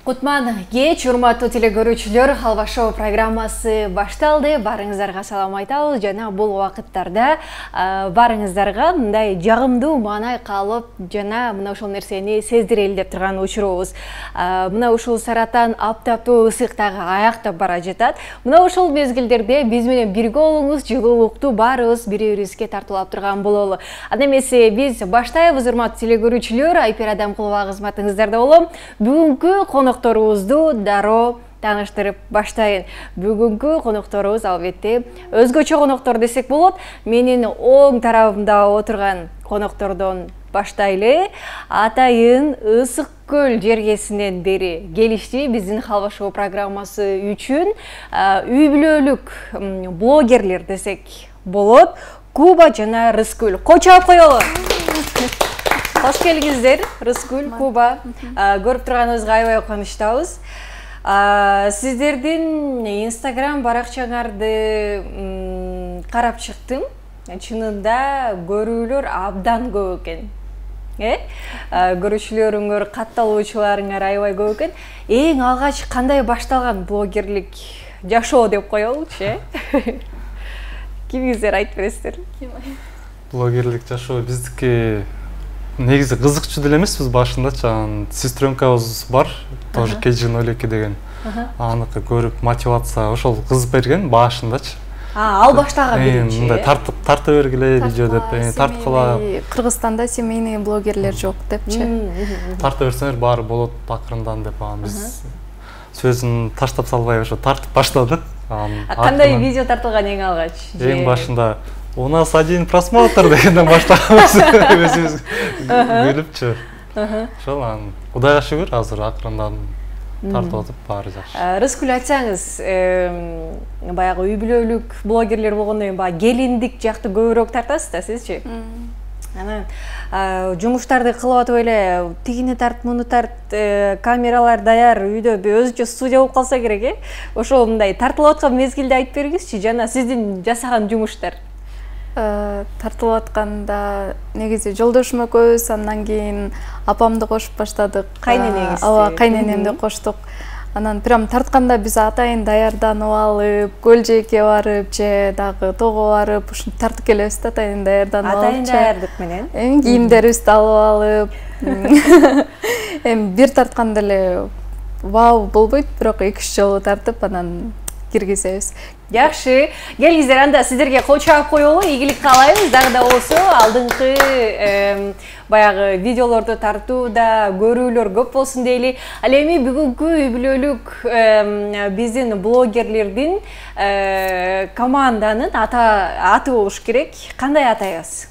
Кутман кеч, урматтуу телекөрүүчүлөр, Халва шоу программасы башталды. Барыңыздарга салам айтабыз. Жана бул убакыттарда барыңыздарга мындай жагымдуу маанай калып, жана мына ушул нерсени сездирели деп турган учурубуз. Мына ушул саратан аптаптуу ысык дагы аяктап бара жатат. Мына ушул мезгилдерде биз менен бирге болуңуз, жылуулукту баарыбыз бири-бирибизге тартуулап турган бололу. Анда эмесе биз баштайбыз, урматтуу телекөрүүчүлөр. Айпер Адамкулова кызматыңыздарда болом. Бүгүнкү конокторубузду дароо тааныштырып баштайын. Бүгүнкү конокторубуз албетте өзгөчө коноктор десек болот. Менин оң тарабымда отурган коноктордон баштайлы. Атайын Ысык көл жергесинен бери келишти биздин Халва шоу программасы үчүн үй бүлөлүк блогерлер десек болот. Куба жана Рыскүл. Кочоп коелу. Хош келиңиздер, Рыскүл, Куба. Көрүп турганыбызга аябай кубанычтабыз. Сиздердин Инстаграм баракчаңарды карап чыктым. Чынында көрүүлөр абдан көп экен. Көрүүчүлөрүңөр, катталуучуларыңар аябай көп экен. Эң алгач кандай башталган блогерлик жашоо деп коелучу, Кимиңиздер айтып бересиздер? Блогерлик жашоо биздики негизи кызыкчу деле эмеспиз башындачы. Сестренкабыз бар, тоже Кежин Олеки деген. Аныкы көрүп мотивация ошол кызып берген башындачы. Ал баштаган биринчи. Мындай тарта бергиле видео деп, тарткыла. Кыргызстанда семейный блогерлер жок депчи. Тарта берсеңер баары болот акырындан деп биз сөзүн таштап салбай ошо тартып баштадык. Кандай видео тартылган эң алгач? Эң башында у нас 1 просмотр дегенден баштаганбыз. Өзүбүз күлүпчү. Ошол Кудайга шүгүр азыр акырындан тартып атып баары жакшы. Рыскүл, айтсаңыз, баягы үй бүлөлүк блогерлер болгондон кийин баягы келиндик жакты көбүрөөк тартасыз да сизчи? Анан жумуштарды кылып атып эле тигини тарт, муну тарт, камералар даяр, үйдө өзүнчө студия болуп калса керек, Ошол мындай тартылып аткан мезгилде айтып бергизчи, жана сиздин жасаган жумуштар. Тартылып атканда негизи жолдошум экөөбүз, андан кийин апамды кошуп баштадык. Кайненеңиз? Ооба, кайненемди коштук. Анан прям тартканда биз атайын даярданып алып, көл жээкке барып, же дагы тоого барып, ушинтип тартып келебиз да, атайын даярданып алып. Атайын даярдык менен. Кийимдерибизди алып алып. Бир тартканда эле вау болбойт, бирок 2-3 жолу тартып анан киргизебиз. Жакшы, келиңиздер, анда сиздерге кочоп коелу, ийгилик каалайбыз. Дагы да болсо алдыңкы баягы видеолорду тартууда көрүүлөр көп болсун дейли. Ал эми бүгүнкү үй бүлөлүк биздин блогерлердин команданын аты болуш керек. Кандай атайбыз?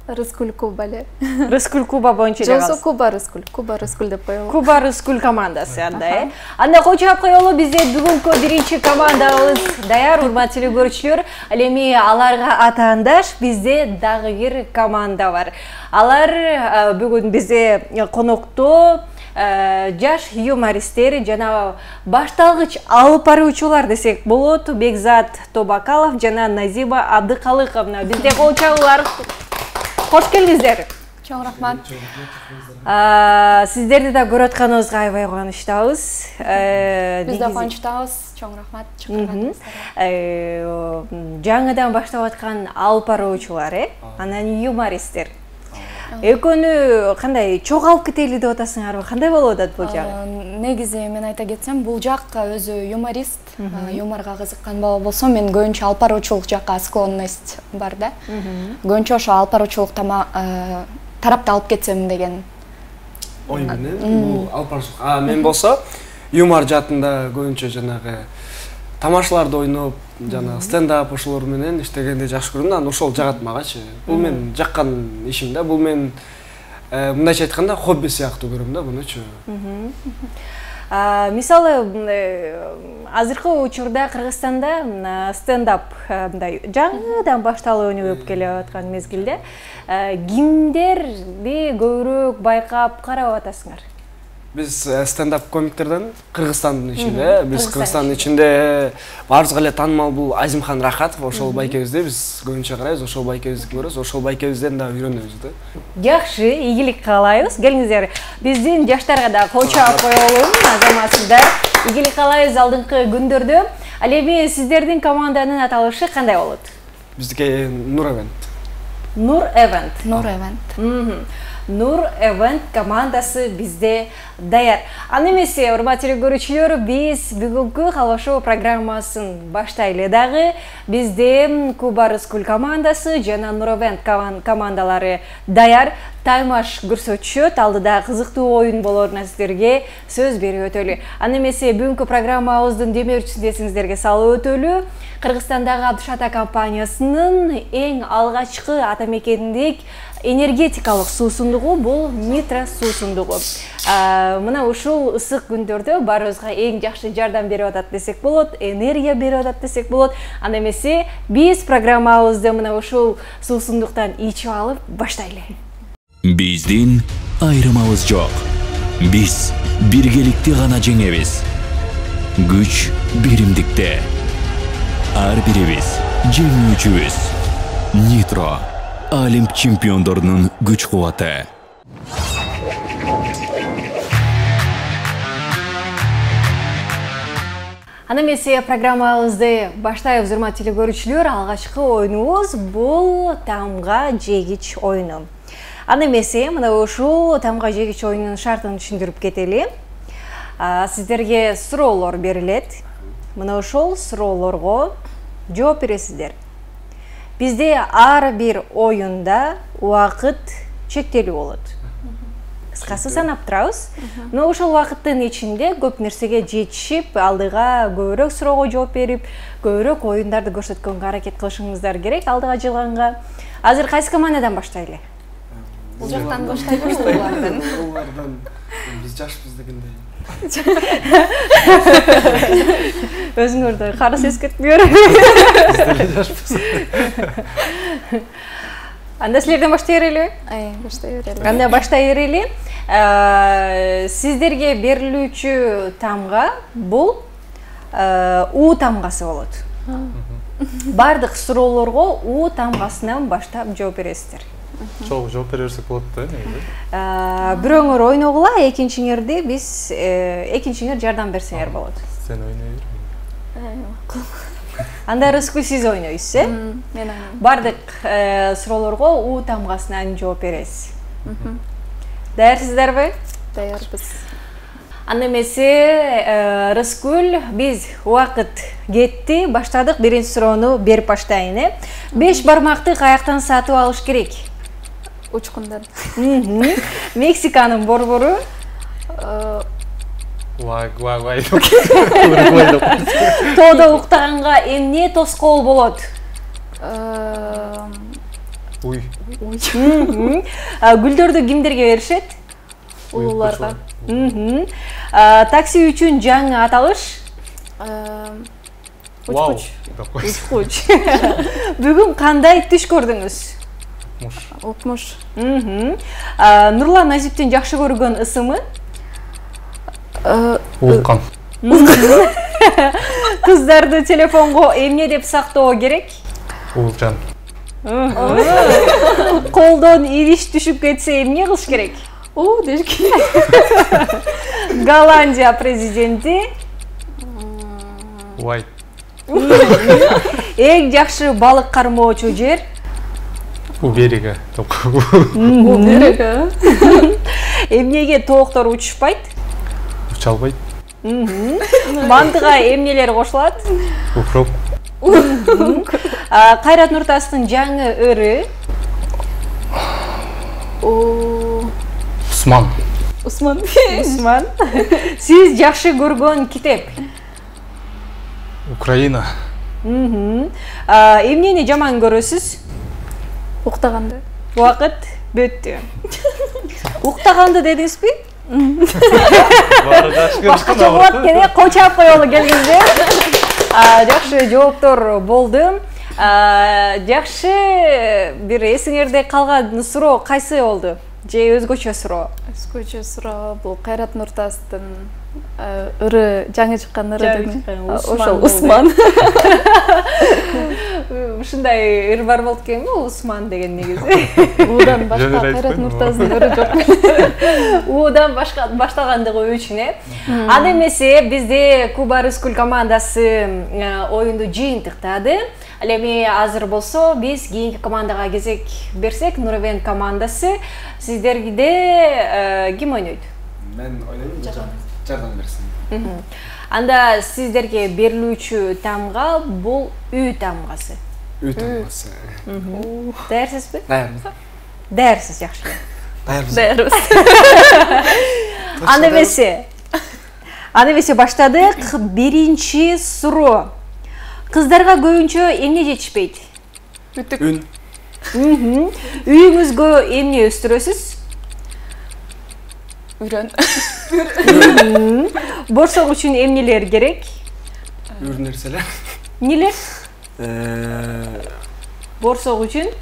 Рыскүл Куба эле. Рыскүл Куба боюнча эле. Жоксо Куба Рыскүл деп коелу. Куба Рыскүл командасы анда, Анда кочоп коелу, бизде бүгүнкү биринчи командабыз даяр, урматтуу телекөрүүчүлөр. Ал эми аларга атаандаш бизде дагы бир команда бар. Алар бүгүн бизде конокто жаш юмористер жана башталгыч алып баруучулар десек болот. Бекзат Тобакалов жана Назиба Абдыкалыковна бизде кочоолар. Хош келиңиздер. Чоң рахмат. Сиздерди да көрүп атканыбызга аябай кубанычтабыз. Биз да кубанычтабыз. Чоң рахмат. Жаңыдан баштап аткан алып баруучулар, анан юмористер. Экөөнү кандай чогулуп кетели деп атасыңарбы? Кандай болуп атат бул жагы? Негизи мен айта кетсем, бул жак өзү юморист, юморго кызыккан бала болсо, мен көбүнчө алып баруучулук жакка склонность бар да. Көбүнчө ошо алып баруучулук тарапты алып кетсем деген ой менен бул алып баруучулук. Мен болсо юмор жаатында көбүнчө жанагы тамашаларды ойноп, жана стендап ошолор менен иштегенди жакшы көрөм да, ошол жагат магачы. Бул мен жаккан ишим да, бул мен мындайча айтканда хобби сыяктуу көрөм да мунучу. Мисалы, азыркы учурда Кыргызстанда стендап мындай жаңыдан башталып өнүгүп келе аткан мезгилде кимдерди көбүрөөк байкап карап атасыңар? Биз стендап комиктерден Кыргызстандын ичинде, биз Кыргызстандын ичинде баарыбызга эле таанымал бул Азимхан Рахатов, ошол байкебизди биз көбүнчө карайбыз, ошол байкебизди көрөбүз, ошол байкебизден да үйрөнөбүз да. Жакшы, ийгилик каалайбыз. Келиңиздер, биздин жаштарга да кол чаап коелу, азаматсыздар. Ийгилик каалайбыз алдыңкы күндөрдө. Ал эми сиздердин команданын аталышы кандай болот? Биздики Нур Event. Нур Event. Нур Event. Нур Event командасы бизде даяр. Аны эмесе, урматтуу көрүүчүлөр, биз бүгүнкү Халва шоу программасын баштайлы дагы. Бизде Куба Рыскүл командасы жана Нур Event командалары даяр. Таймаш көрсөтчү, алдыда кызыктуу оюн болоруна сиздерге сөз берип өтөлү. Аны эмесе, бүгүнкү программабыздын демөөрчүсүн сиздерге салып өтөлү. Кыргызстандагы Абдышата компаниясынын эң алгачкы атамекендик энергетикалык суусундугу бул Нитро суусундугу. Мына ушул ысык күндөрдө баарыбызга эң жакшы жардам берип атат десек болот, энергия берип атат десек болот. Анда эмесе биз программабызды мына ушул суусундуктан ичип алып баштайлы. Биздин айрымабыз жок. Биз биргеликти гана жеңебиз. Күч биримдикте. Ар бирибиз жеңүүчүбүз. Нитро Олимп чемпиондорунун күч кубаты. Аны эмесе программабызды баштайбыз, урматтуу көрүүчүлөр. Алгачкы оюнубуз бул тамга жегич оюну. Аны эмесе мына ушул тамга жегич оюнунун шартын түшүндүрүп кетели. Сиздерге суроолор берилет. Мына ушул суроолорго жооп бересиздер. Бизде ар бир оюнда убакыт чектелүү болот. Кыскасы санап турабыз. Но ошол убакыттын ичинде көп нерсеге жетишип, алдыга көбүрөөк суроого жооп берип, көбүрөөк оюндарды көрсөткөнгө аракет кылышыңыздар керек алдыга жылганга. Азыр кайсы командадан баштайлы? Бул жактан баштайбыз булардан. Булардан биз жашпыз дегендей. Өзүңөрдө карыз эскертмеңер. Биз деле жашпыз. Анда силерден баштай берели? Баштай берели. Анда баштай берели. Сиздерге берилүүчү тамга бул У тамгасы болот. Бардык суроолорго У тамгасынан баштап жооп бересиздер. Чогуу жооп бере берсек болот да негизи. Бирөөңөр ойногула, экинчиңерди биз экинчиңер жардам берсеңер болот. Сен ойной бер. Анда Рыскүл сиз ойнойсуз, э? Мен ойнойм. Бардык суроолорго У тамгасынан жооп бересиз. Даярсыздарбы? Даярбыз. Анда эмесе Рыскүл, биз убакыт кетти, баштадык. Биринчи суроону берип баштайын, э? 5 бармакты каяктан сатып алыш керек? Учкундан. Мексиканын борбору? Вай. Тоодо уктаганга эмне тоскоол болот? Уй. Гүлдөрдү кимдерге беришет? Улууларга. Такси үчүн жаңы аталыш? Учкуч. Учкуч. Бүгүн кандай түш көрдүңүз? Укмуш. Нурлан Назиптин жакшы көргөн ысымы? Улкан. Кыздарды телефонго эмне деп сактоо керек? Улжан. Колдон ириш түшүп кетсе эмне кылыш керек? Дешки. Голландия президенти? Вай. Эң жакшы балык кармоочу жер? У берега. Берега. Эмнеге тооктор учушпайт? Уча албайт. Мантыга эмнелер кошулат? Укроп. Кайрат Нуртастын жаңы өрү? Усман. Усман. Сиз жакшы көргөн китеп? Украина. Эмнени жаман көрөсүз? Уктаганды. Убакыт бүттү. Уктаганды дедиңизби? Башкача болот кене кочап коелу келгенде. Жакшы жооптор болду. Жакшы бир эсиңерде калган суроо кайсы болду? же өзгөчө суроо? Өзгөчө суроо бул Кайрат Нуртастын ыры жаңы чыккан ыры деген. Ошол Усман. Ушундай ыр бар болуп экенби, Усман деген негизи. Удан башка Кайрат Нуртастын ыры жок. Удан башталгандыгы үчүн э. Ада эмесе бизде Куба Рыскүл командасы оюнду жыйынтыктады. Ал эми азыр болсо биз кийинки командага кезек берсек, Нуровен командасы сиздерде ким ойнойт? Мен ойлойм, жардам берсин. Анда сиздерге берилүүчү тамга бул үй тамгасы. Үй тамгасы. Даярсызбы? Даярбыз. Даярсыз, жакшы. Даярбыз. Анда эмесе баштадык. Биринчи суроо. Кыздарга көбүнчө эмне жетишпейт? Үн. Үйүңүзгө эмне өстүрөсүз? Үрөн. Борсок үчүн эмнелер керек? Өр нерселер. Эмнелер? Борсок үчүн?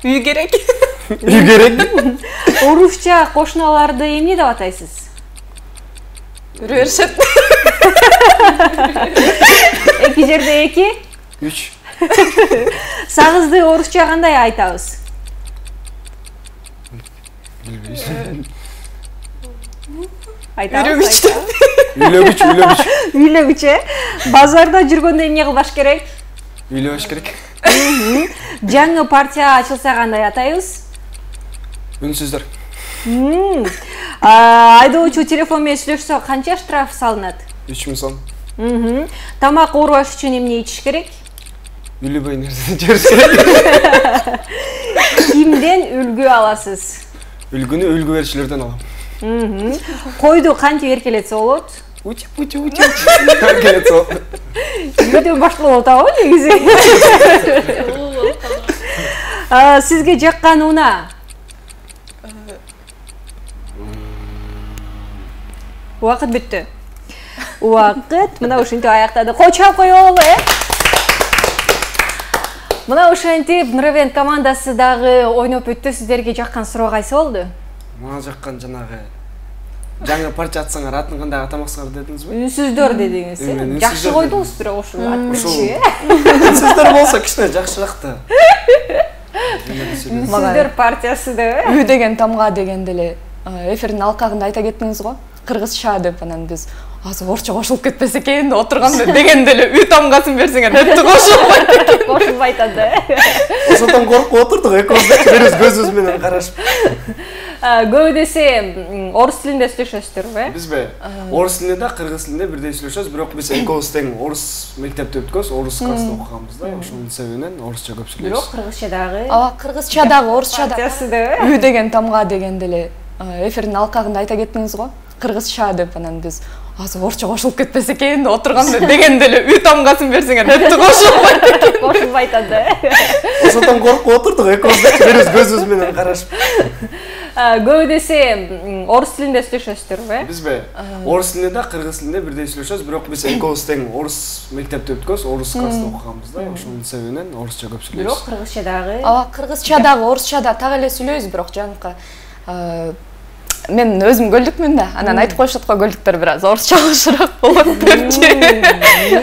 Үй керек. Үй керек. Орусча кошуналарды эмне деп атайсыз? Үрөшөт. Эки жерде эки? 3. Сагызды орусча кандай айтабыз? Үйлөгүч. Үйлөгүч. Базарда жүргөндө эмне кылбаш керек? Үйлөбөш керек. Жаңы партия ачылса кандай атайбыз? Үнсүздөр. Айдоочу телефон менен сүйлөшсө канча штраф салынат? 3000 сом. Тамак оорубаш үчүн эмне ичиш керек? Үлүбөй нерсе жебиш керек. Кимден үлгү аласыз? Үлгүнү үлгү берүүчүлөрдөн алам. Койду кантип эркелетсе болот? Учи. Эркелетсе болот. Үйдөн башталып атабы негизи? Сизге жаккан унаа? Убакыт бүттү. Убакыт мына ушинтип аяктады. Кочоп коелу, Мына ушинтип Нуровен командасы дагы ойноп өттү. Сиздерге жаккан суроо кайсы болду? Мага жаккан жанагы жаңы партия атсаңар атын кандай атамаксыңар дедиңизби? Үнсүздөр дедиңиз. Жакшы койдуңуз, бирок ушул атчы. Үнсүздөр болсо кичине жакшыраак да. Үнсүздөр партиясы деп. Үй деген тамга дегенде эле эфирдин алкагында айта кеттиңиз го. Кыргызча деп анан биз азыр орчо кошулуп кетпесе экен деп отурганда дегенде эле үй тамгасын берсеңер депти кошулбайт. Кошулбайт анда. Ошондон коркуп отурдук экөөбүз бирөөбүз көзүбүз менен карашып. Көбү десе орус тилинде сүйлөшөсүздөр, Бизби? Орус тилинде да, кыргыз тилинде бирдей сүйлөшөбүз, бирок биз экөөбүз тең орус мектепте өткөз, орус класста окуганбыз да, ошонун себебинен орусча көп сүйлөйбүз. Бирок кыргызча дагы. Кыргызча дагы, орусча дагы. Партиясы деп. Үй деген тамга дегенде эле эфирдин алкагында айта кеттиңиз го. Кыргызча деп анан биз азыр орчо кошулуп кетпесе экен деп отурганда дегенде эле үй тамгасын берсеңер депти кошулбайт. Кошулбайт анда. Ошондон коркуп отурдук экөөбүз бирөөбүз көзүбүз менен карашып. Көбү десе орус тилинде сүйлөшөсүздөр, Бизби? Орус тилинде да, кыргыз тилинде бирдей сүйлөшөбүз, бирок биз экөөбүз тең орус мектепте өткөз, орус класста окуганбыз да, ошонун себебинен орусча көп сүйлөйбүз. Бирок кыргызча дагы. Кыргызча дагы, орусча да так эле сүйлөйбүз, бирок жанакы мен өзүм көлдүкмүн да, анан айтып коюшат го көлдүктөр бир аз орусчалашыраак болот депчи.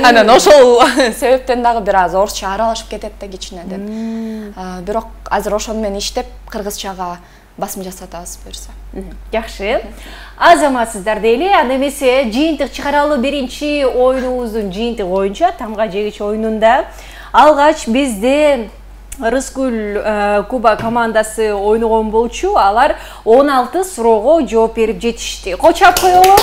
Анан ошол себептен дагы бир аз орусча аралашып кетет да кичине деп. Бирок азыр ошону менен иштеп кыргызчага басым жасатабыз буюрса. Жакшы. Азаматсыздар дейли, анда эмесе жыйынтык чыгаралы биринчи оюнубуздун жыйынтыгы боюнча тамга жегич оюнунда алгач бизде Рыскүл Куба командасы ойногон болчу, алар 16 суроого жооп берип жетишти. Кочоп коелу.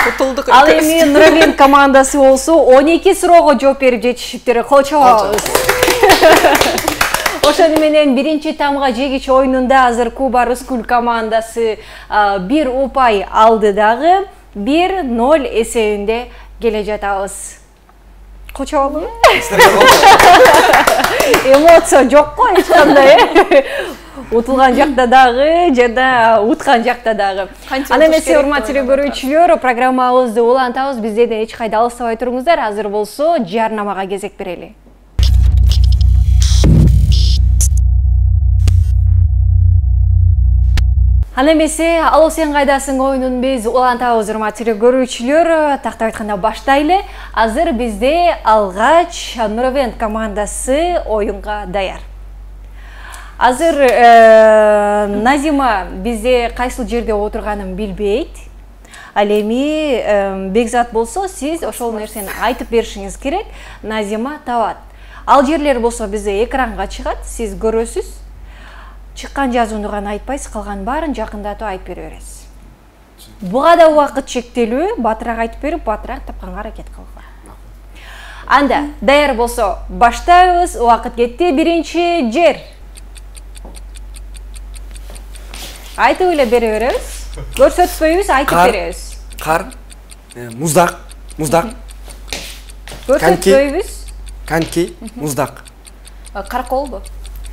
Кутулдук. Ал эми Нуровен командасы болсо 12 суроого жооп берип жетишиптир. Кочобуз. Ошону менен биринчи тамга жегич оюнунда азыр Куба Рыскүл командасы бир упай алды дагы 1-0 эсебинде келе жатабыз. Кочобу? Эмоция жок го эч кандай. Утулган жакта дагы, жана уткан жакта дагы. Ана эмесе урматтуу көрүүчүлөр, программабызды улантабыз. Бизден эч кайда алыстабай туруңуздар. Азыр болсо жарнамага кезек берели. Ана эмесе Алло сен кайдасың оюнун биз улантабыз урматтуу көрүүчүлөр. Тактап айтканда баштайлы. Азыр бизде алгач Нуровент командасы оюнга даяр. Азыр Назима бизде кайсыл жерде отурганын билбейт. Ал эми Бекзат болсо сиз ошол нерсени айтып беришиңиз керек. Назима табат. Ал жерлер болсо бизде экранга чыгат, сиз көрөсүз. Чыккан жазууну гана айтпайсыз, калган баарын жакындатып айтып бере бересиз. Буга да убакыт чектелүү, батыраак айтып берип, батыраак тапканга аракет кылгыла. Анда даяр болсо баштайбыз. Убакыт кетти. Биринчи жер. Айтып эле бере беребиз. Көрсөтпөйбүз, айтып беребиз. Кар, муздак, муздак. Көрсөтпөйбүз. Коньки, муздак. Караколбу?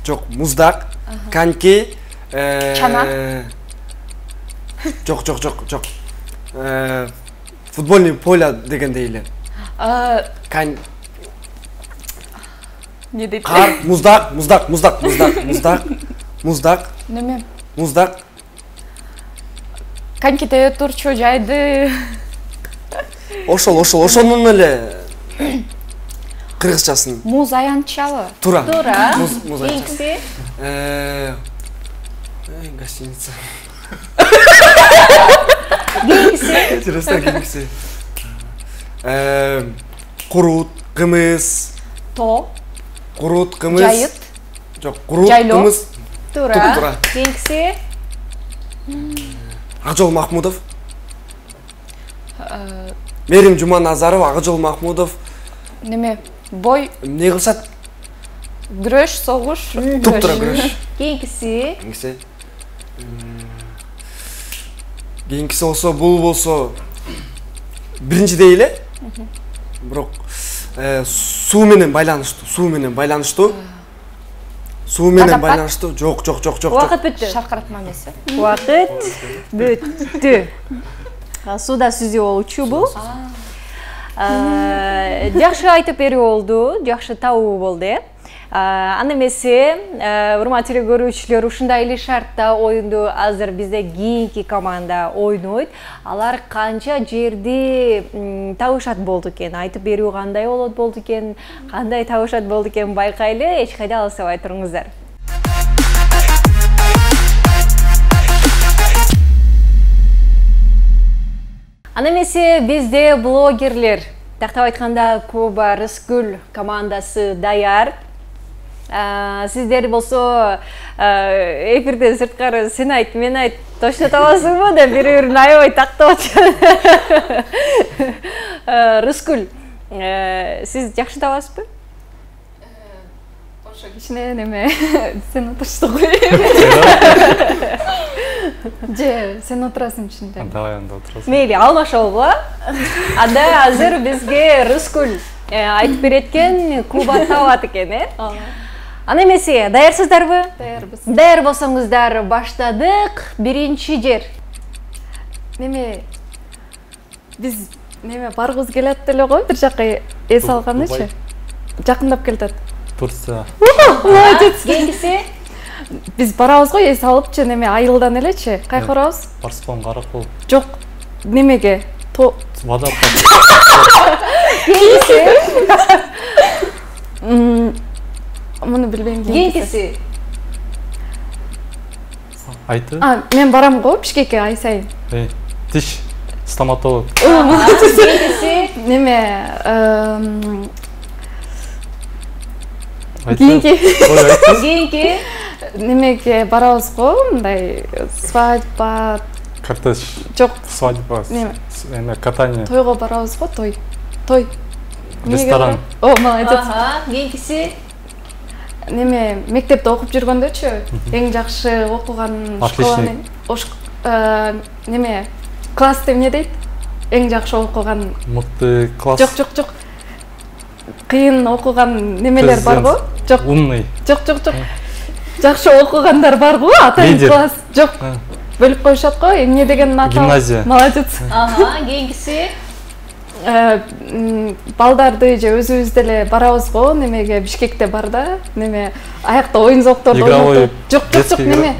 Жок, муздак. Коньки, чанак. Жок. Футбольный поле дегендей эле. Не дейт? Кар, муздак. Неме? Муздак. Конькиде турчу жайды. Ошонун эле кыргызчасын. Муз аянтчабы? Тура. Муз аянтчасы. Гостиница. Кийинкиси. Курут, кымыз. То. Курут, кымыз. Жайыт. Жок, курут, Жайлоо. кымыз. Тура. Кийинкиси. Акжол Махмудов. Мерим Жуманазаров, Акжол Махмудов. Неме? Бой. Не кылышат? Күрөш, согуш. Туп-тура күрөш. Кийинкиси. Кийинкиси болсо, бул болсо биринчи дейли. Бирок суу менен байланыштуу. Жок. Убакыт бүттү. Шаркыратма эмеси. Убакыт бүттү. Сууда сүзүү болчу бул. Жакшы айтып берүү болду, жакшы табуу болду. Аны эмесе, урматтуу көрүүчүлөр, ушундай эле шартта оюнду азыр бизде кийинки команда ойнойт. Алар канча жерди табышат болду экен, айтып берүү кандай болду экен, кандай табышат болду экен байкайлы, эч кайда алысабай туруңуздар. Аны эмесе бизде блогерлер, тактап айтканда Куба Рыскүл командасы даяр. Сиздер болсо эфирде сырткары сен айт, мен айт, точно табасыңбы деп бири-бирин аябай тактап атышат. Рыскүл, сиз жакшы табасызбы? Ошо кичине неме, сен отурсуң ғой. Же, сен отурасың ичинде. Давай анда отурасың. Мейли, алмашолго. Анда азыр бизге Рыскүл айтып береткен Куба табат экен, Аны эмесе, даярсыздарбы? Даярбыз. Даяр болсоңуздар, баштадык. Биринчи жер. Неме, биз неме баргыбыз келет эле го, бир жакка эс алганычы. Жакындап келет. Турция. Молодец. Кийинкиси. Биз барабыз го, эс алыпчы, неме айылдан элечи. Кайка барабыз? Барспан, Каракол. Жок, немеге? Водопад. Кийинкиси. Муну билбейм. Кийинкиси. Айты? Мен барам го Бишкекке ай сайын. Тиш. Стоматолог. Кийинкиси. Неме, Кийинки. Кийинки. Немеге барабыз го, мындай свадьба. Кортеж. Жок. Свадьба. Неме? Катание. Тойго барабыз го, той. Ресторан. О, молодец. Кийинкиси. Неме, мектепте окуп жүргөндөчү, эң жакшы окуган школаны. Неме, класс деп эмне дейт? Эң жакшы окуган. Мыкты класс. Жок. Кыйын окуган немелер бар го? Жок. Умный. Жок. Жакшы окугандар бар го, атайын класс. Жок. Бөлүп коюшат го, эмне деген атал. Гимназия. Молодец. Кийинкиси. балдарды же өзүбүз деле барабыз го немеге, Бишкекте бар да, неме аякта оюн зоокторду ойнотуп. Жок, неме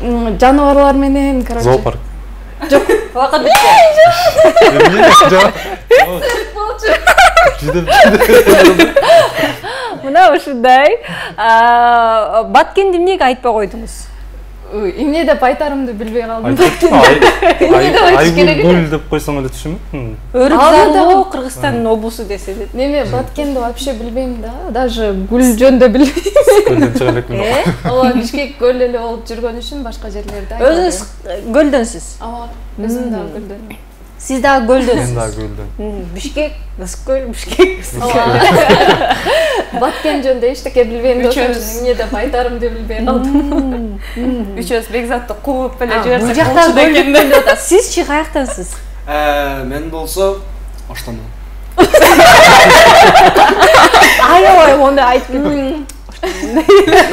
жаныбарлар менен, короче. Зоопарк. Жок, Убакыт бүтү. Мына ушундай. Баткенди эмнеге айтпай койдуңуз? эмне деп айтарымды билбей калдым. Айгүл деп койсоң эле түшүнмөкмүн. Өрүк зароо Кыргызстандын облусу десе деп. Неме Баткенди вообще билбейм да, даже гүл жөнүндө билбейм. Көлдөн чыга элекмин. Ооба, Бишкек көл эле болуп жүргөн үчүн башка жерлерде. Өзүңүз көлдөнсүз. Ооба, өзүм дагы көлдөн. Сиз дагы көлдөнсүз. Мен дагы көлдөн. Бишкек, Ысык-көл, Бишкек. Баткен жөнүндө эчтеке билбейм да, эмне деп айтарымды билбей калдым. Үчөөбүз Бекзатты кууп эле жиберсек. Бул жакта көлдөн деп атат. Сизчи каяктансыз? Мен болсо Оштомон. Аябай мондай айтып кетем.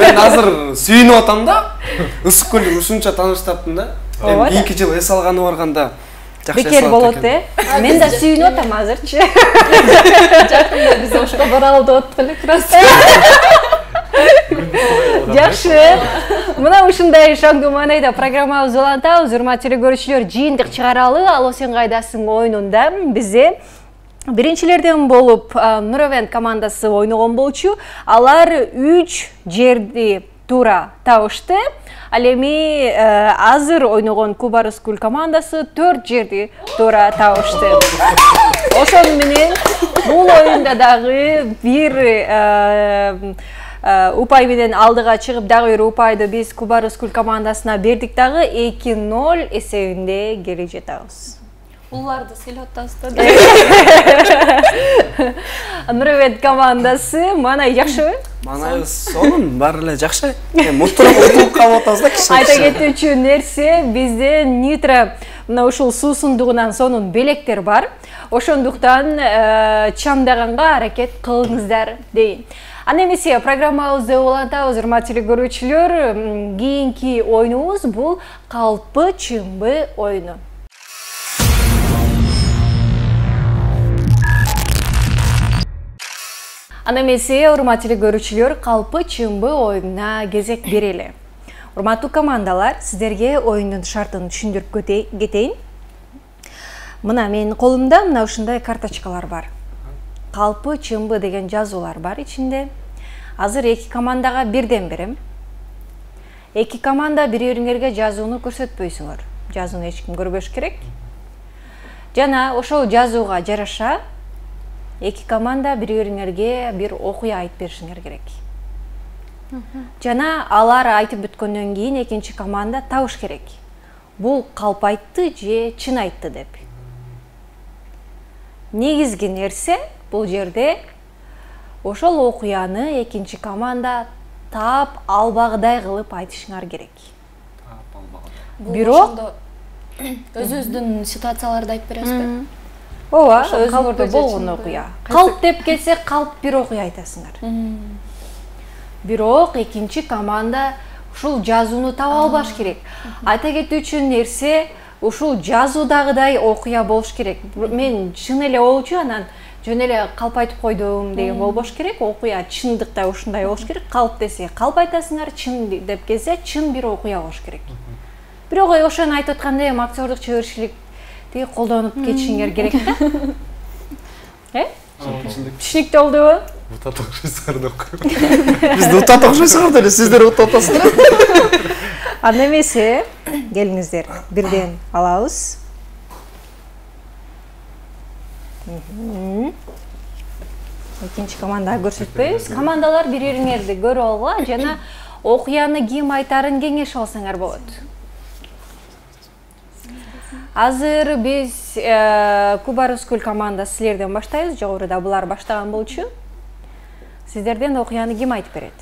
Мен азыр сүйүнүп атам да. Ысык көлдү ушунча тааныш таптым да. Эми 2 жыл эс алганы барганда бекер болот мен да сүйүнүп атам азырчы. Жакында биз ошко баралы деп аттык эле крас. Жакшы. Мына ушундай шаңдуу маанайда программабызды улантабыз. Урматтуу көрүүчүлөр, жыйынтык чыгаралы Алло сен кайдасың оюнунда бизде биринчилерден болуп Нуровент командасы ойногон болчу. Алар 3 жерди туура табышты. Ал эми азыр ойногон Кубарыскүл командасы 4 жерди туура табышты. Ошону менен бул оюнда дагы бир упай менен алдыга чыгып, дагы бир упайды биз Кубарыскүл командасына бердик, дагы 2-0 эсебинде келе жатабыз. Уларды сыйлап атасыздар. Нуровент командасы маанай жакшыбы? Маанай сонун, баары эле жакшы. Муттураак утулуп калып атабыз да кичине. Айта кетүүчү нерсе, бизде нитро мына ушул суусундугунан сонун белектер бар. Ошондуктан чамдаганга аракет кылыңыздар дейин. Аны эмесе программабызды улантабыз, урматтуу көрүүчүлөр. Кийинки оюнубуз бул калпы чымбы оюну. Аны эмесе урматтуу көрүүчүлөр, калпы чымбы оюнуна кезек берели. Урматтуу командалар, сиздерге оюндун шартын түшүндүрүп кетейин. Мына менин колумда мына ушундай карточкалар бар. Калпы чымбы деген жазуулар бар ичинде. Азыр 2 командага бирден берем. 2 команда бири-бириңерге жазууну көрсөтпөйсүңөр. Жазууну эч ким көрбөш керек. Жана ошол жазууга жараша 2 команда бири-бириңерге бир окуя айтып беришиңер керек. Жана алар айтып бүткөндөн кийин экинчи команда табыш керек. Бул калп айтты же чын айтты деп. Негизги нерсе бул жерде ошол окуяны экинчи команда таап албагыдай кылып айтышыңар керек. Бирок өзүбүздүн ситуацияларды айтып бересизби? Ооба, калпта болгон окуя. Калп деп келсе, калп бир окуя айтасыңар. Бирок экинчи команда ушул жазууну таап албаш керек. Айта кетүүчү нерсе, ушул жазуудагыдай окуя болуш керек. Мен чын эле болчу, анан жөн эле калп айтып койдум деген болбош керек. Окуя чындыкта ушундай болуш керек. Калп десе калп айтасыңар, чын деп келсе, чын бир окуя болуш керек. Бирок ошону айтып атканда эми актёрдук чеберчиликти колдонуп кетишиңер керек да. Түшүнүктүү болдубу? Утат окшойсуңар деп коем. Бизди утат окшойсуңар деле, сиздер утат атасыздар. Аны эмесе, келиңиздер, бирден алабыз. Экинчи командага көрсөтпөйбүз. Командалар бири-бириңерди көрүп алгыла жана окуяны ким айтарын кеңеш алсаңар болот. Азыр биз Кубарыскүл командасы силерден баштайбыз. Жогоруда булар баштаган болчу. Сиздерден окуяны ким айтып берет?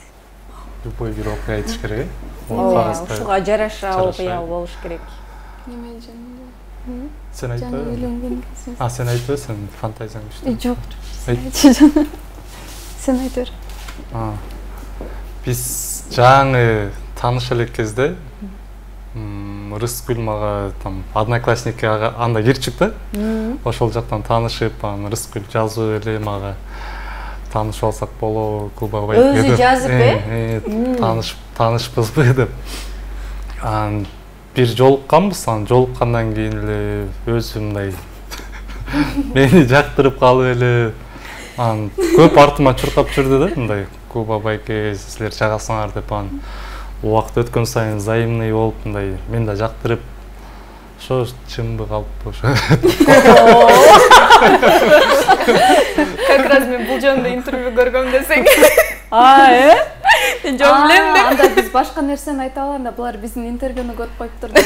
Любой бир окуя айтыш керек. Ушуга жараша окуя болуш керек. Неме жөнүндө? Сен айтпайбы? Сен айтпайбы, сен фантазияң күчтүү. Жок. Сен айтып бер. Биз жаңы тааныша элек кезде Рыскүл мага там одноклассники анда кирип чыкты. Ошол жактан таанышып, анан Рыскүл жазып эле мага таанышып алсак болобу, Кулбабай деп. Өзү жазып, таанышпызбы деп. Анан бир жолукканбыз, анан жолуккандан кийин эле өзү мындай мени жактырып калып эле, анан көп артыма чуркап жүрдү да, мындай Кулбабайке силер жагасыңар деп. Анан убакыт өткөн сайын взаимный болуп, мындай мен да жактырып, ошо чынбы калыппы ошо. Как раз мен бул жөнүндө интервью көргөм десең. Мен жок билем деп. Анда биз башка нерсени айта алганда булар биздин интервьюну көрүп коюп турду.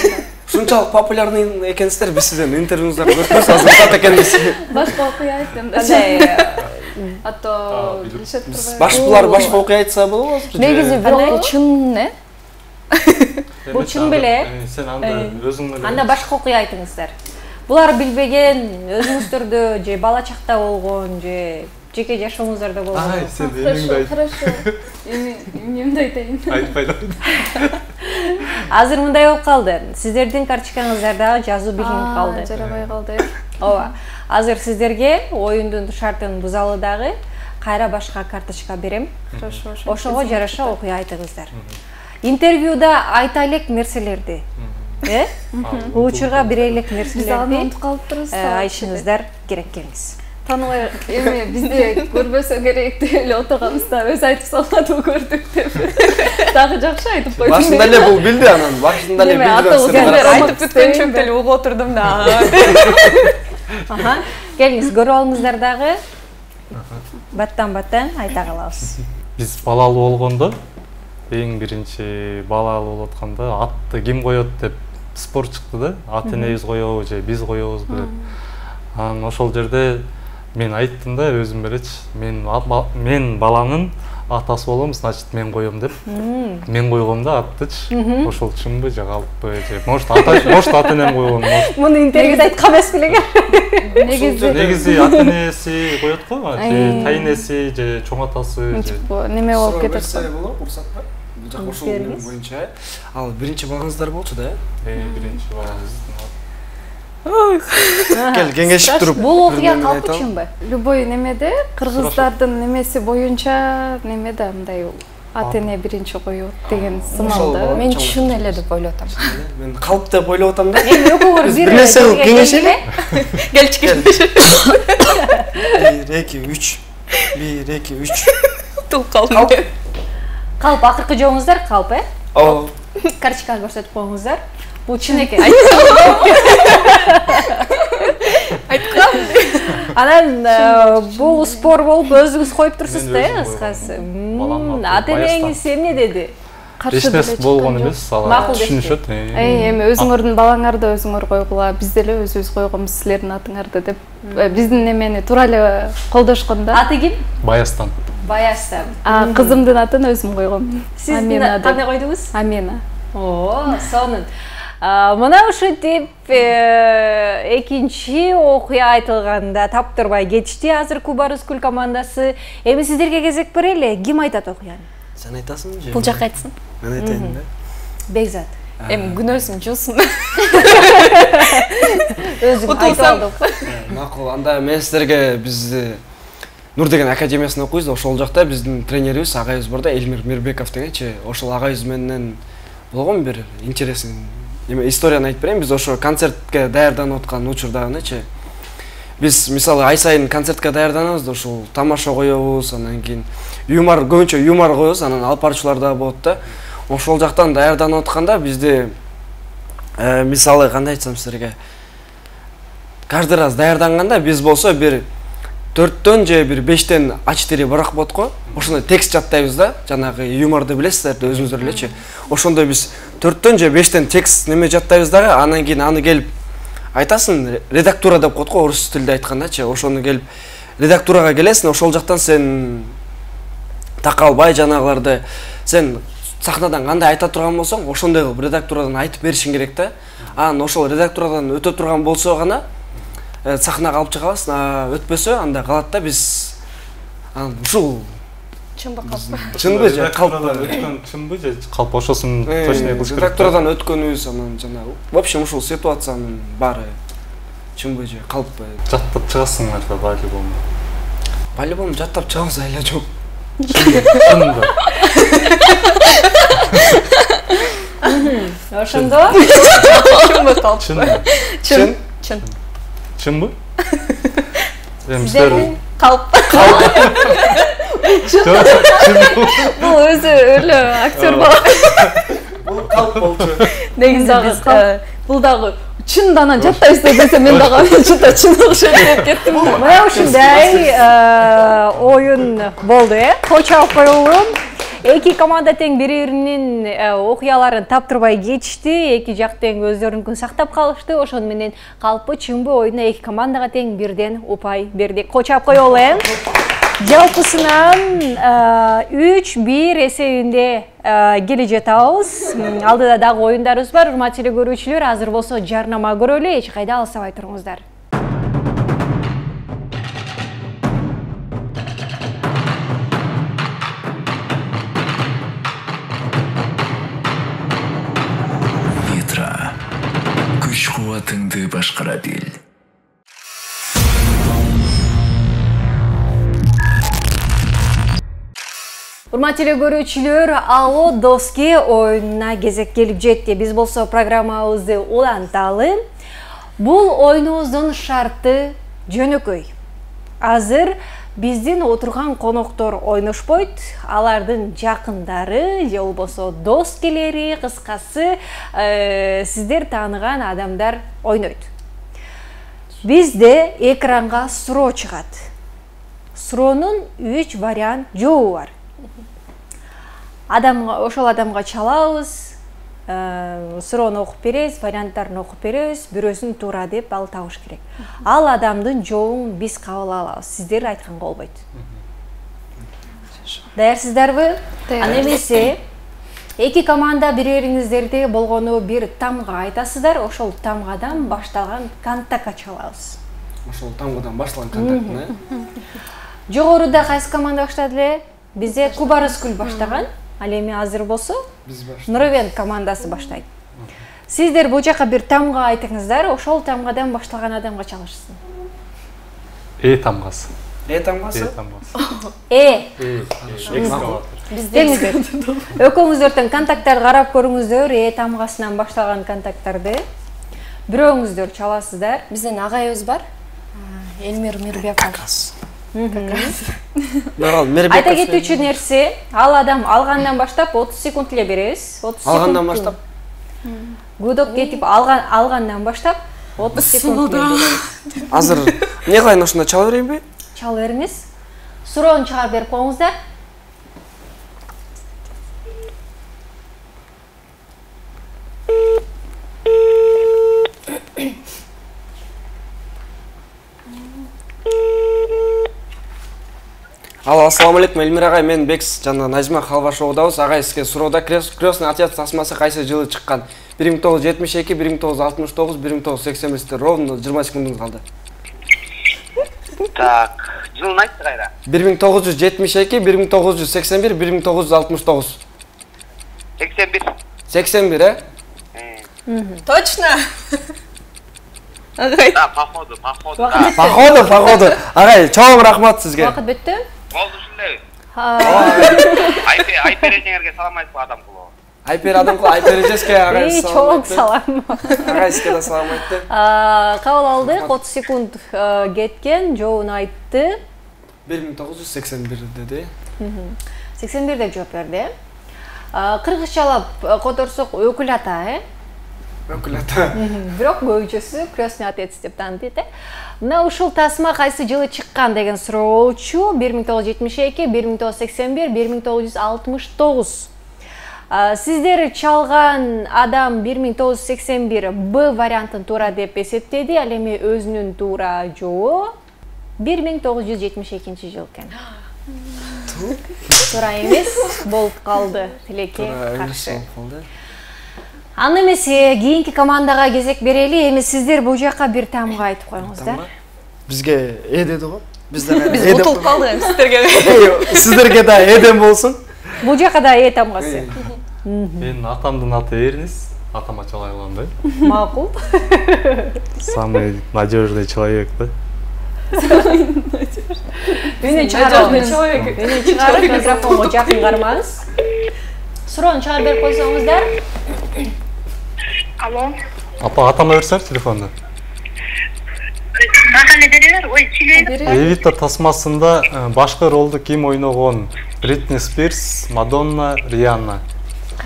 Ушунчалык популярный экенсиздер, биз сиздердин интервьюңуздарды көрүп азыркат экенбиз. Башка окуя айттым да. А то Булар башка окуя айтса болобу? Негизи бул чын, Бул чын беле? Сен анда өзүң эле. Анда башка окуя айтыңыздар. Булар билбеген, өзүңүздөрдө же бала чакта болгон, же жеке жашооңуздарда болгон. Сен эмеңди айт. Хорошо. Эмнемди айтайын? Айтпайлы. Азыр мындай болуп калды. Сиздердин карточкаңыздарда жазуу билинип калды. Жарабай калды. Ооба. Азыр сиздерге оюндун шартын бузалы дагы кайра башка карточка берем. Хорошо. Ошого жараша окуя айтыңыздар. Интервьюда айта элек нерселерди, учурга бере элек нерселерди унутуп калыптырбыз. Айтышыңыздар керек келиңиз. Тааныбай эми бизди көрбөсө керек деп эле отурганбыз да, өзү айтып салмадыбы көрдүк деп. Дагы жакшы айтып койдуң. Башында эле бул билди, анан башында эле билди. Айтып бүткөнчөк эле угуп отурдум да. Келиңиз, көрүп алыңыздар дагы. Баттан айта калабыз. Биз балалуу болгондо эң биринчи балалуу болуп атканда атты ким коет деп спор чыкты да. Ат энебиз коебу же биз коебузбу деп. Анан ошол жерде мен айттым да, өзүм элечи, мен баланын атасы болом, значит мен коем деп. Мен койгом да аттычы. Ошол чынбы же калыппы же. Может ата энем койгон. Муну интервьюда айткан эмес белең. Негизи ата энеси коет го, же тайнеси же чоң атасы же. Неме болуп кетет. Болобу, уруксатпы? Бул жак ошол боюнча. Ал биринчи балаңыздар болчу да? Биринчи балаңыз. Кел кеңешип туруп. Бул окуя калп үчүнбү? Любой немеде кыргыздардын немеси боюнча немеде мындай ат эне биринчи коет деген сымалды. Мен чын эле деп ойлоп атам. Мен калп деп ойлоп атам да. Эми экөөңөр бир нерсе кылып кеңешели. Келчи. 1 2 3. 1 2 3. Тул калдым. Калп акыркы жооңуздар калп, Ооба. Карточканы көрсөтүп коюңуздар. Бул чын экен. Айткам. Анан бул спор болуп өзүңүз коюп турсуз да, кыскасы. Ата энеңиз эмне деди? Эч нерсе болгон эмес, алар түшүнүшөт. Эми өзүңөрдүн балаңарды өзүңөр койгула, биз деле өзүбүз койгонбуз силердин атыңарды деп. Биздин немени туура эле колдошкон да. Аты ким? Баястан. Баястан. Кызымдын атын өзүм койгом. Сиз кандай койдуңуз? Амина. Сонун. Мына ушинтип экинчи окуя айтылганда таптырбай кетишти азыр Куба Рыскүл командасы. Эми сиздерге кезек берели. Ким айтат окуяны? Сен айтасың же? Бул жак айтсын. Мен айтайын да. Бекзат. Эми күнөөсүн жуусун. Өзүң айтып алдың. Макул, анда мен сиздерге биз Нур деген академиясында окуйбуз, ошол жакта биздин тренерибиз агайыбыз бар да, Элмир Мирбеков дегенчи. Ошол агайыбыз менен болгон бир интересный историяны айтып берейин. Биз ошо концертке даярданып аткан учурдагычы. Биз мисалы ай сайын концертке даярданабыз да, ошол тамаша коебуз, анан кийин көбүнчө юмор коебуз, анан алып баруучулар да болот да. Ошол жактан даярданып атканда бизди мисалы кандай айтсам силерге, каждый раз даярданганда биз болсо бир 4төн же бир 5тен А4 барак болот го. Ошондой текст жаттайбыз да, жанагы юморду билесиздер да, өзүңүздөр элечи. Ошондой биз 4төн же 5тен текст неме жаттайбыз дагы, анан кийин аны келип айтасың, редактура деп коет го, орус тилде айткандачы. Ошону келип редактурага келесиң, ошол жактан сен такалбай жанагыларды сен сахнадан кандай айта турган болсоң, ошондой кылып редактурадан айтып беришиң керек да. Анан ошол редактурадан өтө турган болсо гана сахнага алып чыгабыз, өтпөсө анда калат да. Биз ушул Чынбы калппы? Чынбы же калппы? Өткөн чынбы же калппы ошосун точно кылыш керек. Редактордан өткөнүбүз анан жанагы. В общем, ушул ситуациянын баары чынбы же калппы? Жаттап чыгасыңар да по-любому. По-любому жаттап чыгабыз айла жок. Чынбы. Ошондо Чынбы калппы? Чынбы. Чын? Чын. Чынбы? сиздердин Калппы. бул өзү эле актер болот. Бул калп болчу. Негизи биз бул дагы чындан анан жаттайсыз десе мен дагы чын окшойт деп кеттим. Мына ушундай оюн болду, Кочоп коюлган. Эки команда тең бири-биринин окуяларын таптырбай кетишти. Эки жак тең өздөрүнүн сактап калышты. Ошону менен калппы чынбы оюнда эки командага тең бирден упай бердик. Кочоп коюлган жалпысынан 3-1 эсебинде келе жатабыз. Алдыда дагы оюндарыбыз бар. Урматтуу эле көрүүчүлөр, азыр болсо жарнама көрөлү. Эч кайда алыстабай туруңуздар. Күч-кубатыңды башкара бил. Урматтуу эле көрүүчүлөр, Алло Доски оюнуна кезек келип жетти. Биз болсо программабызды уланталы. Бул оюнубуздун шарты жөнөкөй. Азыр биздин отурган коноктор ойношпойт, алардын жакындары же болбосо доскелери, кыскасы сиздер тааныган адамдар ойнойт. Бизде экранга суроо чыгат. Суроонун 3 вариант жообу бар. Ошол адамга чалабыз, суроону окуп беребиз, варианттарын окуп беребиз, бирөөсүн туура деп ал табыш керек. Ал адамдын жообун биз кабыл алабыз, сиздер айтканга болбойт. Даярсыздарбы? Аны эмесе эки команда бири-бириңиздерде болгону бир тамга айтасыздар, ошол тамгадан башталган контактка чалабыз. Ошол тамгадан башталган контакт, Жогоруда кайсы команда баштады эле? Бизде Кубарыскүл баштаган. Ал эми азыр болсо Нуровен командасы баштайт. Сиздер бул жака бир тамга айтыңыздар, ошол тамгадан башталган адамга чалышсын. Тамгасы. Тамгасы? Биздеңиздер. Экөөңүздөр тең контакттарды карап көрүңүздөр, тамгасынан башталган контакттарды. Бирөөңүздөр чаласыздар. Биздин агайыбыз бар. Элмир Мирбеков. Айта кетүүчү нерсе, ал адам алгандан баштап 30 секунд эле беребиз. Алгандан баштап. Гудок кетип алгандан баштап 30 секунд эле беребиз. Азыр эмне кылайын, ошондо чала берейинби? Чала бериңиз. Суроону чыгарып берип коюңуздар. Алло, ассаламу алейкум, Элмир агай, мен Бекс жана Назима Халбашовдабыз. Агай, сизге суроодо крестный отец тасмасы кайсы жылы чыккан? 1972, 1969, 1981 ровно 20 секундуңуз калды. Так, жылын айтты кайра. 1972, 1981, 1969. 81. 81, Точно? Да, походу. Походу. Агай, чоң рахмат сизге. Убакыт бүттү. Болду ушундай. Айпережеңерге салам айтып адам кылуу. Айпережеске агай чоң салам. Агай, сизге да салам айтты. Кабыл алдык, 30 секунд кеткен, жообун айтты. 1981 деди. 81 жооп берди. Кыргызчалап которсок өкүл ата, Өкүл ата. Бирок көбүнчөсү крестный отец деп таанытат. Мына ушул тасма кайсы жылы чыккан деген суроо болчу. 1972, 1981, 1969. Сиздер чалган адам 1981 Б вариантын туура деп эсептеди. Ал эми өзүнүн туура жообу 1972 жыл экен. Туура эмес болуп калды. Тилекке каршы. Аны эмесе кийинки командага кезек берели. Эми сиздер бул жака бир тамга айтып коюңуздар. Бизге деди го. Біздер Биз утулуп калдык сиздерге. Сіздерге да Эдем болсын. Бул жака да тамгасы. Менин атамдын аты Эрнис, атама чалай кылгандай. Макул. Самый надежный человек, да? Мени чыгарып, микрофонго жакын кармаңыз. Суроону чыгарып берип койсоңуздар. Алло. Апа, атама берсер телефонду. Мага не берер? Ой, чилейди. Эвита тасмасында башкы ролду ким ойногон? Бритни Спирс, Мадонна, Рианна.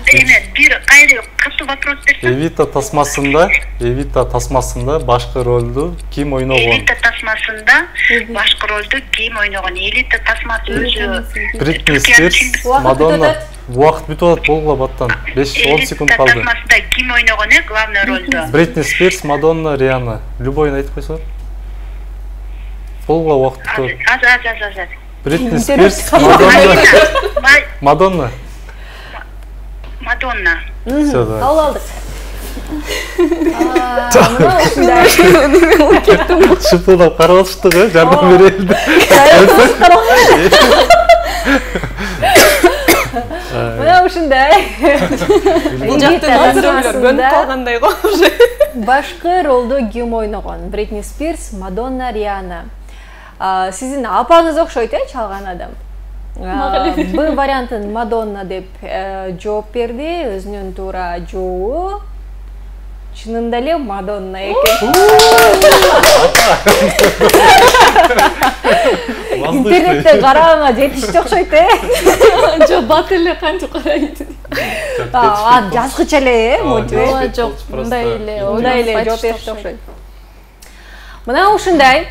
Бир кайры катуу вопрос берсем. Эвита тасмасында башкы ролду ким ойногон? Элита тасмасында башкы ролду ким ойногон? Элита тасмасы өзү. Бритни Спирс, Мадонна. Убакыт бүтүп атат, болгула баттан. 5-10 секунд калды. Элита тасмасында ким ойногон главный ролду? Бритни Спирс, Мадонна, Рианна. Любойун айтып койсоңор. Болгула убакыт бүтүп. Аз. Бритни Спирс, Мадонна. Мадонна. Всё, да. Кабыл алдык. Мына ушундай. Шыпылдап карап атышты го, жардам берели. Мына ушундай. Бул жакты назар көнүп калгандай го. Башкы ролду ким ойногон? Бритни Спирс, Мадонна, Рианна. Сиздин апаңыз окшойт, чалган адам. Б вариантын Мадонна деп жооп берди, өзүнүн туура жообу чынында эле Мадонна экен. Интернетте караганга жетишти окшойт, Жок, бат эле канча карайт. Жазгыча эле, мотиве. Жок, мындай эле жооп беришти окшойт. Мына ушундай.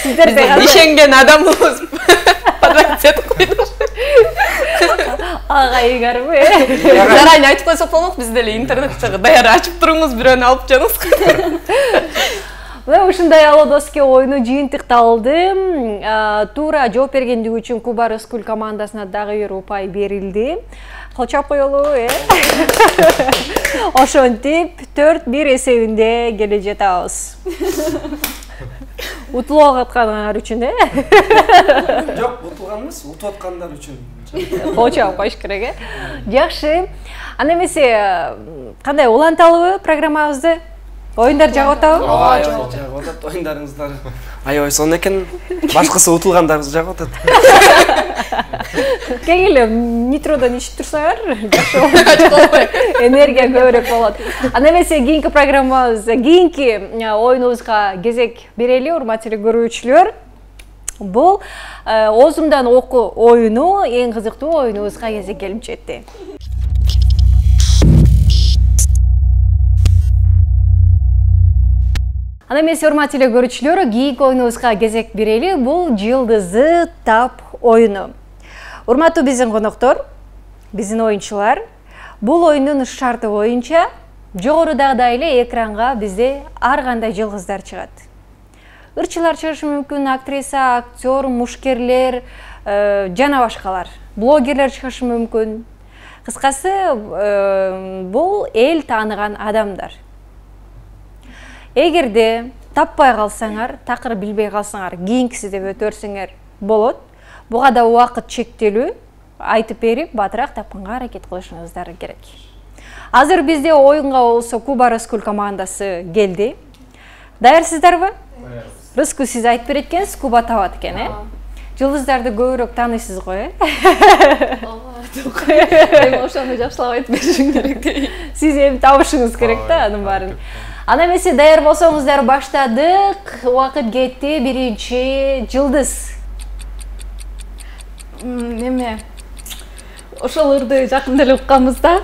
Сиздер ишенген адамыбыз подводить койдук. Агайгарбы. Зарайын айтып койсок болмок, биз деле интернетте даяр ачып туруңуз, бирөөнү алып жатыңыз. Мына ушундай Алодоске оюну жыйынтыкталды. Туура жооп бергендиги үчүн Куба Рыскүл командасына дагы бир упай берилди. Кылчап коелу, Ошентип 4-1 эсебинде келе жатабыз. Утулуп аткандар үчүн, Жок, утулган эмес, утуп аткандар үчүн. Кылчап коюш керек, Жакшы. Анда эмесе кандай уланталыбы программабызды? Оюндар жагып атабы? Жагып атат, оюндарыңыздар. Аябай сонун экен. Башкысы утулгандарыбыз жагып атат. Кегиле метродон ичип турсаңар, энергия көбүрөөк болот. Анда эмесе кийинки программабыз, кийинки оюнубузга кезек берели, урматтуу көрүүчүлөр. Бул Оозумдан оку оюну эң кызыктуу оюнубузга кезек келип жетти. Анда эмесе урматтуу көрүүчүлөр, кийинки оюнубузга кезек берели. Бул жылдызды тап оюну. Урматтуу биздин коноктор, биздин оюнчулар, бул оюндун шарты боюнча жогорудагыдай эле экранга бизде ар кандай жылдыздар чыгат. Ырчылар чыгышы мүмкүн, актриса, актер, мушкерлер, жана башкалар. Блогерлер чыгышы мүмкүн. Кыскасы, бул эл тааныган адамдар. Эгерде таппай калсаңар, такыр билбей калсаңар, кийинкиси деп өтөрсөңөр болот. Буга да убакыт чектелүү, айтып берип, батыраак тапканга аракет кылышыңыздар керек. Азыр бизде оюнга болсо Куба Рыскүл командасы келди. Даярсыздарбы? Рыскүл, сиз айтып берет экенсиз, Куба табат экен, Жылдыздарды көбүрөөк тааныйсыз го, Эми ошону жакшылап айтып беришиң керек. Сиз эми табышыңыз керек да анын баарын. Ана эмесе даяр болсоңуздар, баштадык. Убакыт кетти. Биринчи жылдыз. Неме? Ошол ырды жакында эле укканбыз да.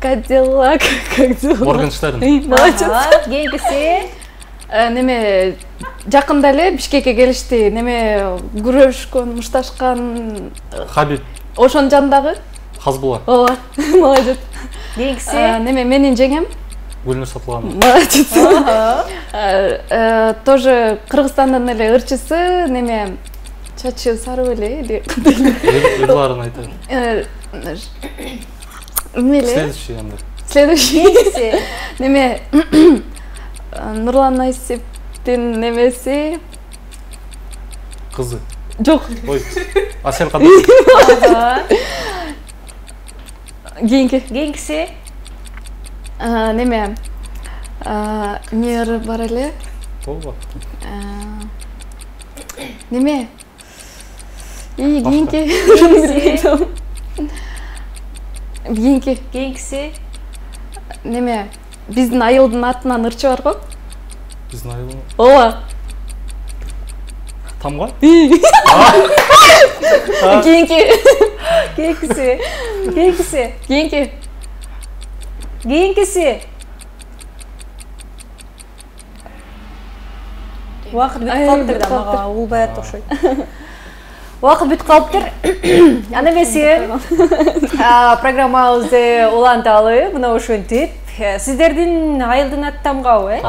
Кадиллак, Моргенштерн. Молодец. Кийинкиси Неме жакында эле Бишкекке келишти. Неме күрөшкөн, мушташкан Хабиб. Ошонун жанындагы? Хазбула. Ооба. Молодец. Кийинкиси Неме менин жеңем? Гүлнур Сатылганова. Молодец. Тоже Кыргызстандан эле ырчысы, неме чачы сары эле или кандай? Ырларын айтайын. Эмеле? Следующий анда. Следующий. кийинкиси Неме Нурлан Насип Хабибтин немеси Кызы. жок. Ой. А сен кандай? Кийинкиси Неме? Нер бар эле. Болбу. Неме? Кийинкиси Неме? Биздин айылдын атынан ырчы бар го? Биздин айылдын. Ооба. Тамга? Кийинкиси Уақыт бүтіп қалыптыр да маға улбай атты окшойт. Уақыт бүтіп қалыптыр. Ана эмесе программабызды уланталы, мына ошентип. Сиздердин айылдын аты Тамгабы, э?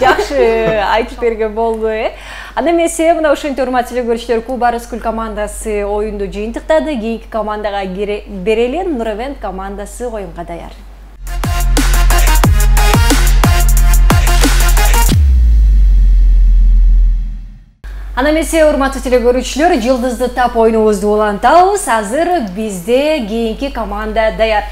Жакшы айтып берген болду, э? Ана эмесе мына ошентип урматтуу көрүүчүлөр, Куба Рыскүл командасы оюнду жыйынтыктады. Кийинки командага берели, Нуровент командасы оюнга даяр. Ана эмесе урматтуу телекөрүүчүлөр, жылдызды тап оюнубузду улантабыз. Азыр бизде кийинки команда даяр.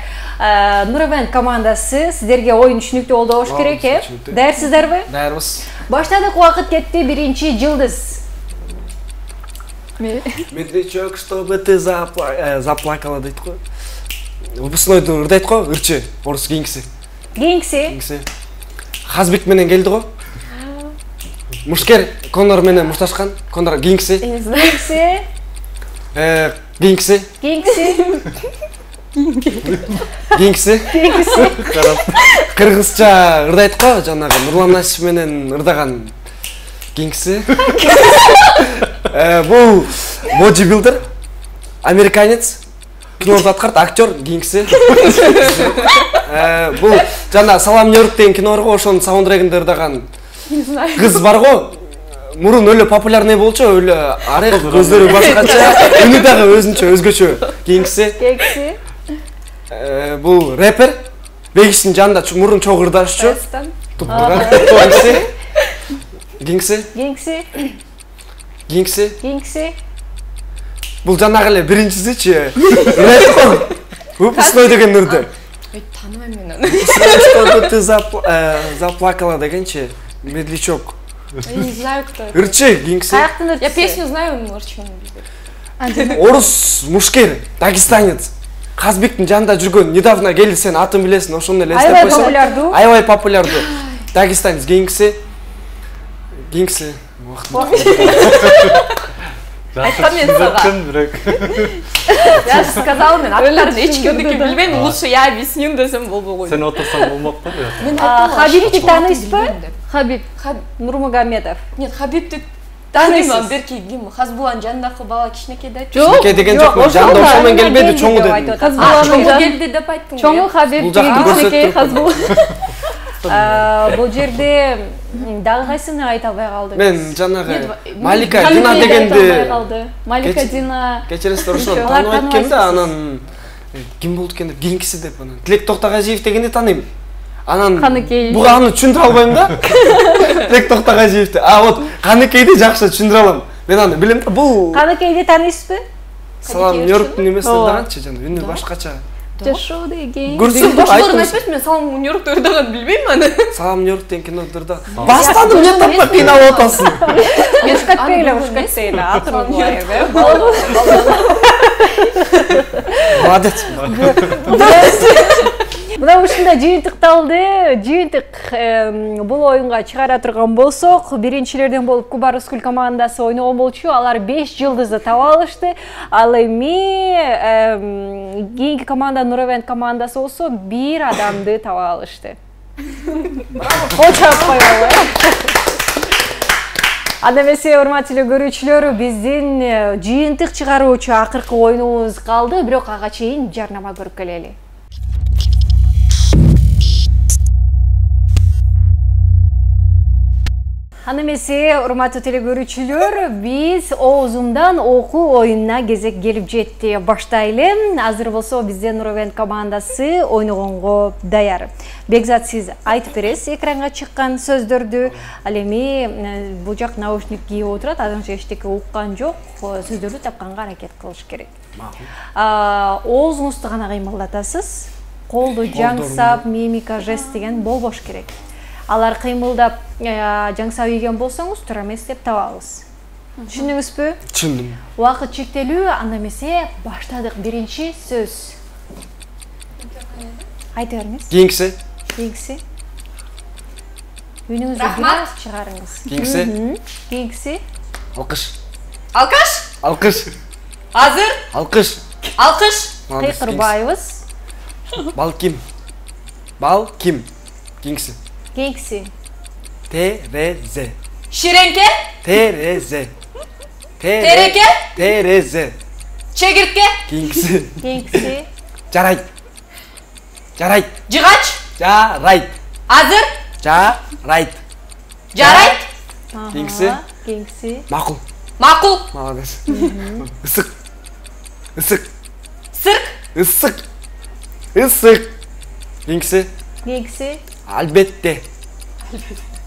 Нуровент командасы сиздерге оюн түшүнүктүү болду болуш керек, э? Даярсыздарбы? Даярбыз. Баштадык, убакыт кетти. Биринчи жылдыз. Медведчок, чтобы ты заплакала дейт го. Выпускнойду ырдайт го, ырчы, орус кийинкиси. Кийинкиси. Хазбек менен келди го. Мушкер Конор менен мушташкан. Конор кийинкиси. Кийинкиси. Кыргызча ырдайт го, жанагы Нурлан Насип менен ырдаган кийинкиси. Бул бодибилдер, американец, кинода аткарат, актер кийинкиси. Бул жана Салам Нью-Йорк деген кино бар го, ошонун саундтрегинде ырдаган кыз бар го. Мурун өлө популярный болчу, өлө арек, көздөрү башкача, үнү дагы өзүнчө, өзгөчө. Кийинкиси. Бул рэпер, Бегиштин жанында мурун чогуу ырдашчу. Кийинкиси. Бул жанагы эле биринчисичи. Выпускной деген ырды. Танымайм мен аны. Чтобы ты заплакала дегенчи. Медлячок. Я не знаю, кто это. Ырчы, кийинкиси. Я песню знаю, но Ырчыны билбейм. Орус мушкер, дагестанец. Казбектин жанында жүргөн, недавно келди, сен атын билесиң, ошону эле эстеп койсоң. Аябай популярдуу. Дагестанец кийинкиси. Айткам мен сага. Я же сказала, мен аттарын эчкимдики билбейм, лучше я объясню десем болбой койду. Сен отурсаң болмок го. Хабибти тааныйсызбы? Хабиб Нурмагомедов. Нет, Хабибти таанымайм, берки ким? Хазбулланын жанындагы бала кичинекей да. Кичинекей деген жокмун, жанында ошо менен келбеди, чоңу дедим. Чоңу келди деп айттым. Чоңу Хабиб кичинекей Хазбуллан. Бул жерде дагы кайсыны айта албай калдыңыз? Мен жанагы Малика Дина дегенди. Малика Дина. Кечиресиздер, ошону тааныбайт экен да, анан ким болду экен деп, кийинкиси деп анан. Тилек Токтогазиев дегенди тааныйм. Анан буга аны түшүндүрө албайм да. Тилек Токтогазиевди. Вот Каныкейди жакшы түшүндүрө алам. Мен аны билем да, бул Каныкейди тааныйсызбы? Салам Нью-Йорктун эмесин ырдаганчы, жана үнү башкача. Жашоо деген. Көрсөң башкаларын айтпайсың, мен Салам Нью-Йоркту ырдаганын билбейм аны. Салам Нью-Йорк деген киноду ырда. Бастадым, мен таппай кыйналып атасың. Ушкатпейли, ушкатпейли. Акырын булай, э? Молодец. Мына ушундай жыйынтыкталды. Жыйынтык бул оюнга чыгара турган болсок, биринчилерден болуп Куба Рыскүл командасы ойногон болчу. Алар 5 жылдызды таап алышты. Ал эми кийинки команда Нуровент командасы болсо 1 адамды таап алышты. Браво. Чап коелу. Анда эмесе, урматтуу көрүүчүлөр, биздин жыйынтык чыгаруучу акыркы оюнубуз калды, бирок ага чейин жарнама көрүп келели. Аны эмесе, урматтуу телекөрүүчүлөр, биз оозумдан окуу оюнуна кезек келип жетти. Баштайлы. Азыр болсо бизден Нуровент командасы ойногонго даяр. Бекзат, сиз айтып бересиз экранга чыккан сөздөрдү. Ал эми бул жак наушник кийип отурат, азырынча эчтеке уккан жок. Сөздөрдү тапканга аракет кылыш керек. Оозуңузду гана кыймылдатасыз. Колду жаңсап, мимика, жест деген болбош керек. Алар кыймылдап жаңсап ийген болсоңуз, туура эмес деп табабыз. Түшүндүңүзбү? Түшүндүм. Убакыт чектелүү, анда эмесе баштадык. Биринчи сөз. Айта бериңиз. Кийинкиси. Кийинкиси. Үнүңүздү бираз чыгарыңыз. Кийинкиси. Кийинкиси. Алкыш. Алкаш. Алкыш. Азыр. Алкыш. Алкыш. Кыйкырбайбыз. Балким. Балким. Кийинкиси. Кийинкиси. Терезе. Ширенке. Терезе. Тереке. Терезе. Чегиртке. Кийинкиси. Кийинкиси. Жарайт. Жарайт. Жыгач. Жарайт. Азыр. Жарайт. Жарайт. Кийинкиси. Кийинкиси. Макул. Макул. Молодец. Ысык. Ысык. Сырк. Ысык. Ысык. Кийинкиси. Кийинкиси. Албетте.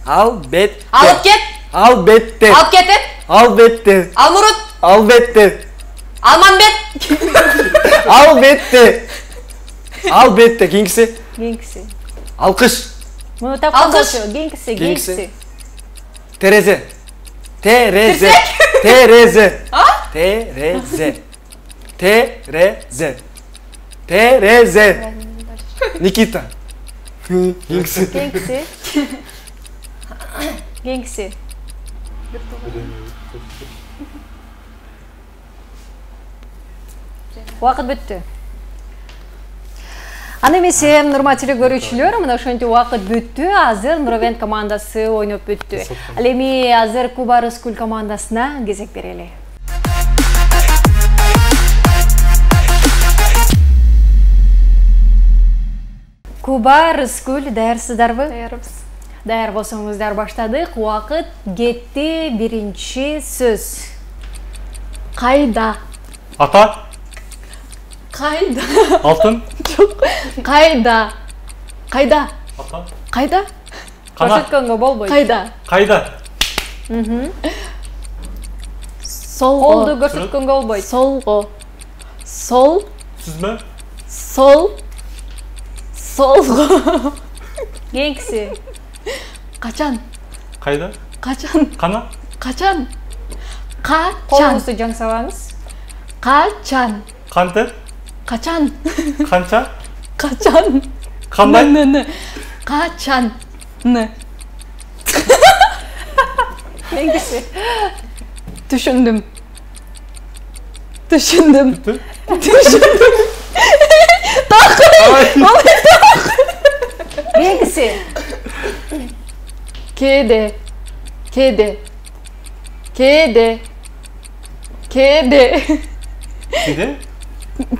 Албетте. Алып кет. Албетте. Алып кетет. Албетте. Алмурут. Албетте. Алманбет. Албетте. Албетте. Кийинкиси. Кийинкиси. Алкыш. Муну тапкан Алкыш. болчу. Кийинкиси. Кийинкиси. Кийинкиси. Терезе. Терезе. Терезе. Терезе. Терезе. Терезе. Никита. Кийинкиси. Кийинкиси. Кийинкиси. Убакыт бүттү. Аны эмесе, урматтуу көрүүчүлөр, мына ошентип убакыт бүттү. Азыр Нуровент командасы ойноп бүттү. Ал эми азыр Куба Рыскүл командасына кезек берели. Куба Рыскүл, даярсыздарбы? Даярбыз. Даяр болсоңуздар, баштадык. Убакыт кетти. Биринчи сөз. Кайда? Ата. Кайда? Алтын. Кайда? Кайда? Ата. Кайда? Кана. Көрсөткөнгө болбойт. Кайда? Солго. Колду көрсөткөнгө болбойт. Солго. Сол. Сүзмө. Сол. Солго. Кийинкиси. Качан. Кайда? Качан. Кана. Качан. Качан. Колуңузду жаңсабаңыз. Качан. Канте. Качан. Канча. Качан. Кандай. Ны. Качан. Ны. Кийинкиси. Түшүндүм. Түшүндүм. Бүттү. Түшүндүм. Кийинкиси. Кеде. Кеде. Кеде. Кеде. Где?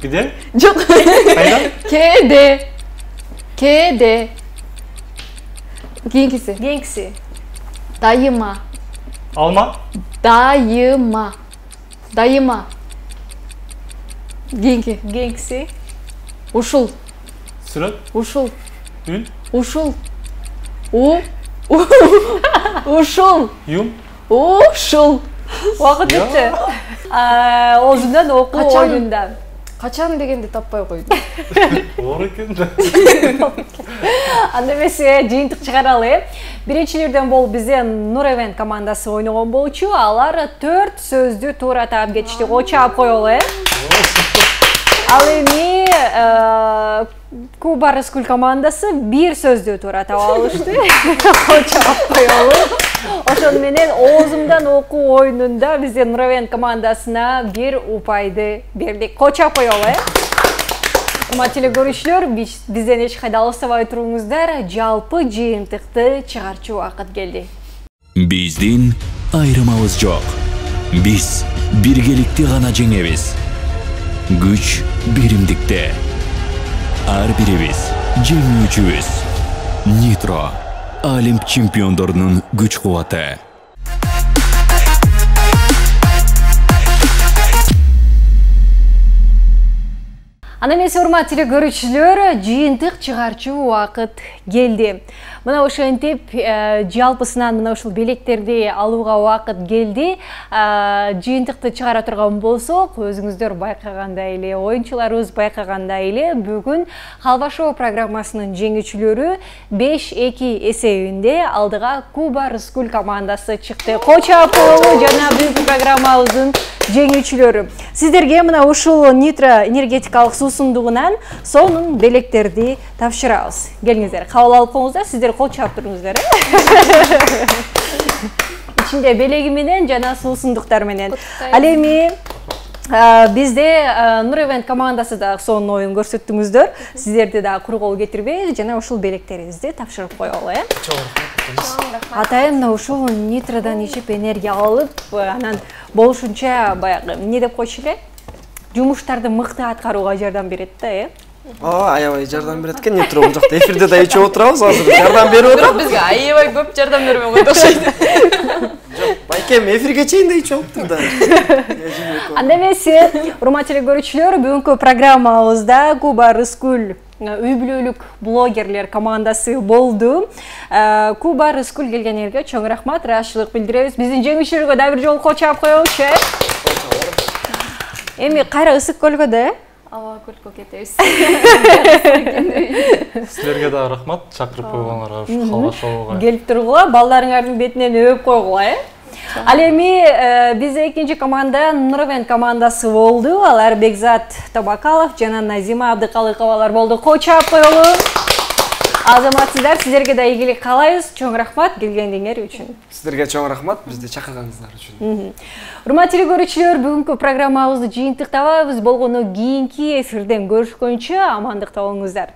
Где? Жок. Кайда? Кеде. Кеде. Кийинкиси. Кийинкиси. Дайыма. Алма. Дайыма. Дайыма. Кийинки. Кийинкиси. Ушул. Сүрөт. Ушул. Үн. Ушул. Ушул. Юм. Ушул. Убакыт бүттү. Оозундан окуу Качан? оюнда. Качан дегенди таппай койдум. Оор экен да. Анда эмесе жыйынтык чыгаралы. Биринчилерден болуп бизден Нуровент командасы ойногон болчу. Алар 4 сөздү туура таап кетишти. Очап коелу, Ал эми Куба Рыскүл командасы 1 сөздү туура таап алышты. Очап коелу. Ошон менен оозумдан окуу оюнунда бизден Нуровент командасына 1 упайды бердик. Очап коелу, Урматтуу көрүүчүлөр, бизден эч кайда алыстабай туруңуздар. Жалпы жыйынтыкты чыгарчу убакыт келди. Биздин айрымабыз жок. Биз биргеликти гана жеңебиз. Күч биримдикте. Ар бирибиз жеңүүчүбүз. Нитро. Олимп чемпиондорунун күч кубаты. Ана эмес урматтуу көрүүчүлөр, жыйынтык чыгарчу убакыт келди. Мына ошентип жалпысынан мына ушул белектерди алууга убакыт келди. Жыйынтыкты чыгара турган болсок, өзүңүздөр байкагандай эле, оюнчуларыбыз байкагандай эле, бүгүн Халва шоу программасынын жеңүүчүлөрү 5-2 эсебинде алдыга Куба Рыскүл командасы чыкты. Кочапов жана бүгүнкү программабыздын жеңүүчүлөрү. Сиздерге мына ушул нитро энергетикалык суусундугунан сонун белектерди тапшырабыз. Келиңиздер, кабыл алып коңуздар, сиздер кол чаап туруңуздар. Ичинде белеги менен жана суусундуктар менен. Ал эми бизде Нур Event командасы да сонун оюн көрсөттүңүздөр. Сиздерди да куру кол кетирбей, жана ушул белектерибизди тапшырып коелу, Атайын ушул нитродан ичип энергия алып, анан болушунча баягы эмне деп койчу эле? Жумуштарды мыкты аткарууга жардам берет да, Аябай жардам берет экен. Нитро бул жакта эфирде да ичип отурабыз, азыр жардам берип отуруп. Бизге аябай көп жардам бербей койду окшойт. Жок, байкем эфирге чейин да ичип алыптыр да. Анда эмес, урматтуу көрүүчүлөр, бүгүнкү программабызда Куба Рыскүл үй бүлөлүк блогерлер командасы болду. Куба Рыскүл келгениңерге чоң рахмат, ыраазычылык билдиребиз. Биздин жеңүүчүлөргө да бир жолу кол чаап коелучу. Эми кайра ысык көлгөдө, Ава көлкө кетебиз. Силерге да рахмат, чакырып койгонларга ушу Халва шоуга. Келип тургула, балдарыңардын бетинен өп койгула, Ал эми бизде экинчи команда Нур Event командасы болду. Алар Бекзат Табакалов жана Назима Абдыкалыковалар болду. Кол чаап коелу. Азаматсыздар, сиздерге да ийгилик каалайбыз. Чоң рахмат келгениңер үчүн. Сиздерге чоң рахмат, бизди чакырганыңыздар үчүн. Урматтуу көрүүчүлөр, бүгүнкү программабызды жыйынтыктабайбыз. Болгону кийинки эфирден көрүшкөнчө амандыкта болуңуздар.